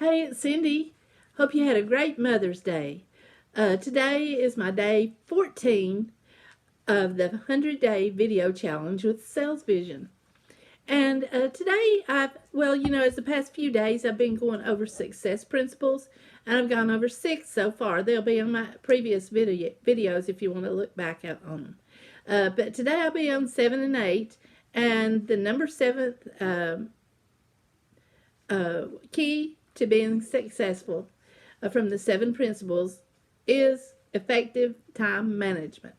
Hey, it's Cindy. Hope you had a great Mother's Day. Today is my day 14 of the 100-day video challenge with Salesvision. And today, as the past few days, I've been going over success principles, and I've gone over 6 so far. They'll be in my previous videos if you want to look back on them. But today I'll be on 7 and 8, and the number 7 key to being successful from the 7 principles is effective time management.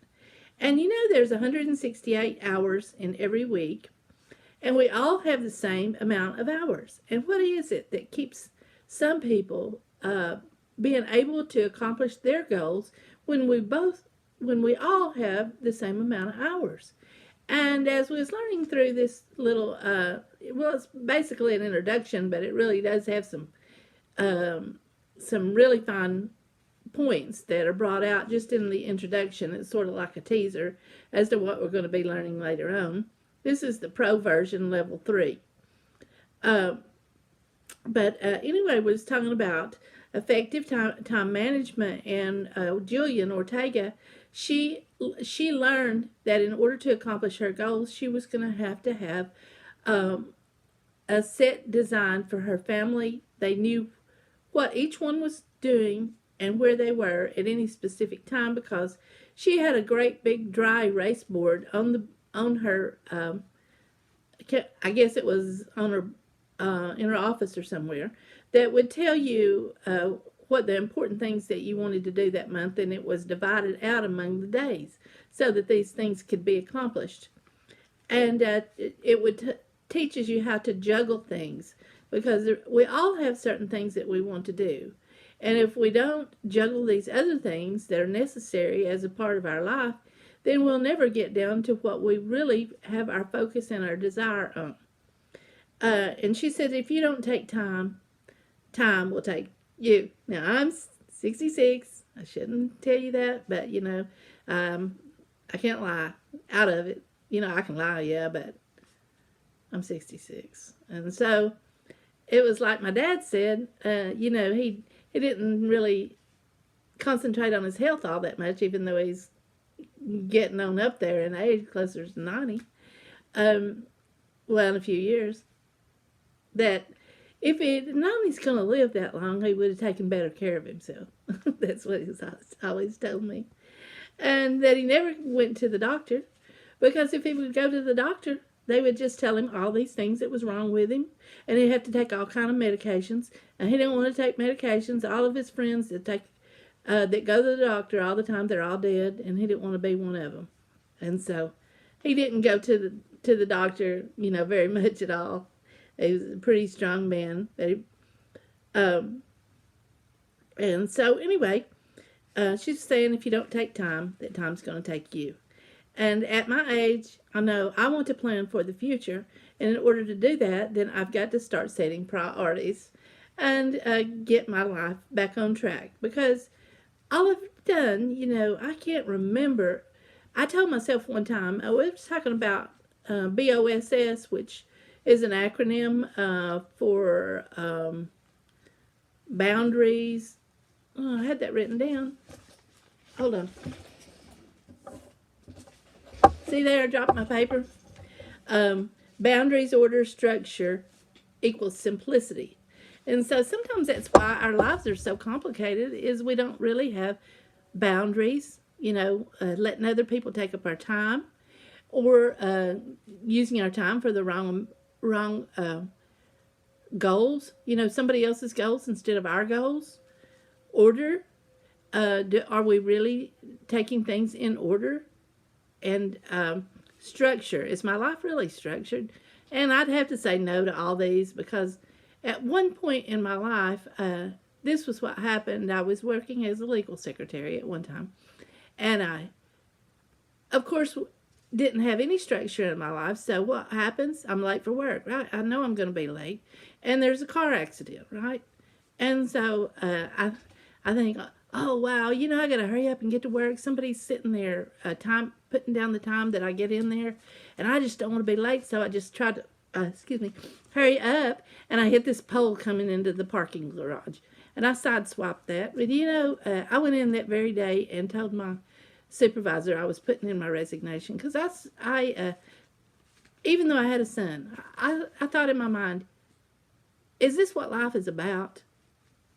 And there's 168 hours in every week, and we all have the same amount of hours. And what is it that keeps some people being able to accomplish their goals when we all have the same amount of hours? And as we was learning through this little, it's basically an introduction, but it really does have some really fine points that are brought out just in the introduction. It's sort of like a teaser as to what we're going to be learning later on. This is the Pro version, level 3. Anyway, we was talking about effective time management, and Julian Ortega, she learned that in order to accomplish her goals, she was going to have a set design for her family. They knew what each one was doing and where they were at any specific time, because she had a great big dry erase board on her I guess it was on her in her office or somewhere, that would tell you what the important things that you wanted to do that month, and it was divided out among the days so that these things could be accomplished. And it would teaches you how to juggle things, because we all have certain things that we want to do. And if we don't juggle these other things that are necessary as a part of our life, then we'll never get down to what we really have our focus and our desire on. And she said, if you don't take time will take you. Now, I'm 66. I shouldn't tell you that, but, I can't lie out of it. I can lie, yeah, but I'm 66. And so it was like my dad said, he didn't really concentrate on his health all that much, even though he's getting on up there in age, closer to 90. In a few years. That if he'd known he's going to live that long, he would have taken better care of himself. That's what he's always told me. And that he never went to the doctor, because if he would go to the doctor, they would just tell him all these things that was wrong with him, and he'd have to take all kind of medications, and he didn't want to take medications. All of his friends that go to the doctor all the time, they're all dead, and he didn't want to be one of them. And so he didn't go to the doctor, very much at all. He was a pretty strong man. And so anyway, she's saying if you don't take time, that time's going to take you. And at my age, I know I want to plan for the future. And in order to do that, then I've got to start setting priorities and get my life back on track. Because all I've done, I can't remember. I told myself one time, I was talking about BOSS, which is an acronym for boundaries. Oh, I had that written down. Hold on. See there, I dropped my paper. Boundaries, order, structure equals simplicity. And so sometimes that's why our lives are so complicated, is we don't really have boundaries, letting other people take up our time, or using our time for the wrong goals, somebody else's goals instead of our goals. Order, are we really taking things in order? And structure, is my life really structured? And I'd have to say no to all these, because at one point in my life, this was what happened. I was working as a legal secretary at one time, and I, of course, didn't have any structure in my life. So what happens? I'm late for work, right? I know I'm going to be late, and there's a car accident, right? And so I think, oh wow, I got to hurry up and get to work. Somebody's sitting there, putting down the time that I get in there, and I just don't want to be late. So I just try to, hurry up. And I hit this pole coming into the parking garage. And I sideswiped that. But I went in that very day and told my supervisor I was putting in my resignation because even though I had a son, I thought in my mind, is this what life is about?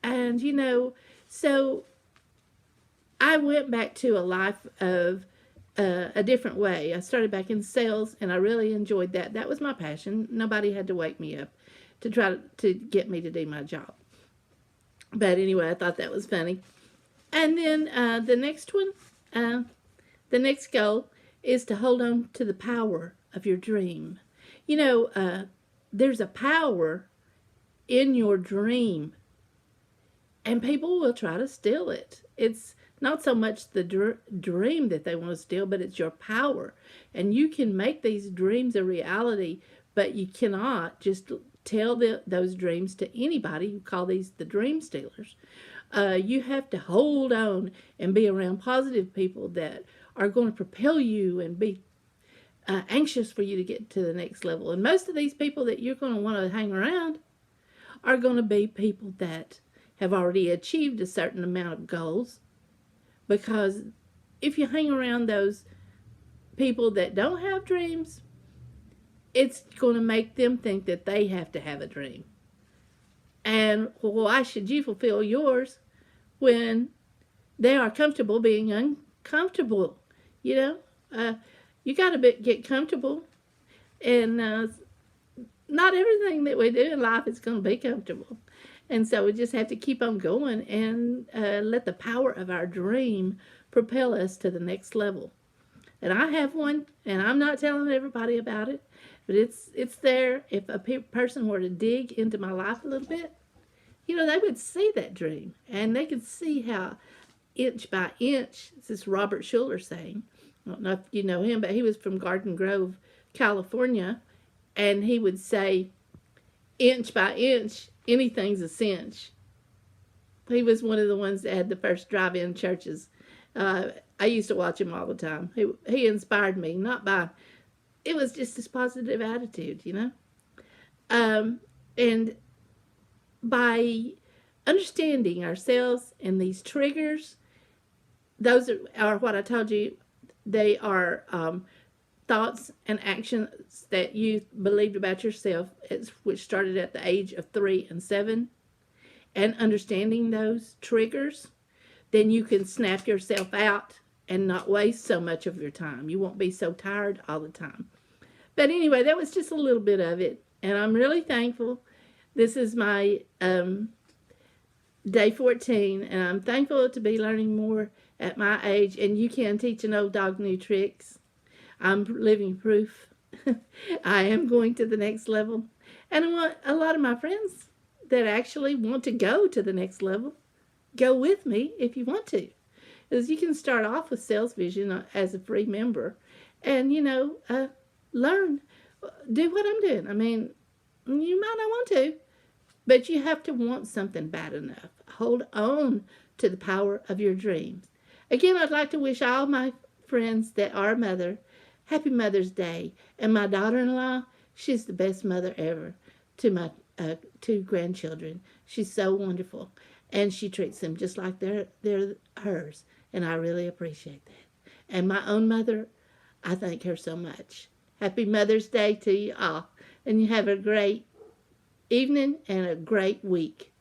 And, so I went back to a life of a different way. I started back in sales, and I really enjoyed that. That was my passion. Nobody had to wake me up to try to get me to do my job. But anyway, I thought that was funny. And then the next one, the next goal is to hold on to the power of your dream. There's a power in your dream, and people will try to steal it. It's not so much the dream that they want to steal, but it's your power. And you can make these dreams a reality, but you cannot just tell those dreams to anybody. You call these the dream stealers. You have to hold on and be around positive people that are going to propel you and be anxious for you to get to the next level. And most of these people that you're going to want to hang around are going to be people that have already achieved a certain amount of goals. Because if you hang around those people that don't have dreams, it's going to make them think that they have to have a dream. And why should you fulfill yours when they are comfortable being uncomfortable? You got to get comfortable. And not everything that we do in life is going to be comfortable. And so we just have to keep on going and let the power of our dream propel us to the next level. And I have one, and I'm not telling everybody about it, but it's there. If a person were to dig into my life a little bit, they would see that dream, and they could see how inch by inch, this is Robert Schuller saying, I don't know if you know him, but he was from Garden Grove, California, and he would say, inch by inch, anything's a cinch. He was one of the ones that had the first drive-in churches. I used to watch him all the time. He inspired me, it was just this positive attitude, and by understanding ourselves and these triggers, those are what I told you, they are thoughts and actions that you believed about yourself, which started at the age of 3 and 7, and understanding those triggers, then you can snap yourself out and not waste so much of your time. You won't be so tired all the time. But anyway, that was just a little bit of it, and I'm really thankful. This is my day 14, and I'm thankful to be learning more at my age, and you can teach an old dog new tricks. I'm living proof. I am going to the next level. And I want a lot of my friends that actually want to go to the next level, go with me if you want to. Because you can start off with Salesvision as a free member and, learn, do what I'm doing. I mean, you might not want to, but you have to want something bad enough. Hold on to the power of your dreams. Again, I'd like to wish all my friends that are a mother Happy Mother's Day. And my daughter-in-law, she's the best mother ever to my 2 grandchildren. She's so wonderful. And she treats them just like they're hers. And I really appreciate that. And my own mother, I thank her so much. Happy Mother's Day to you all. And you have a great evening and a great week.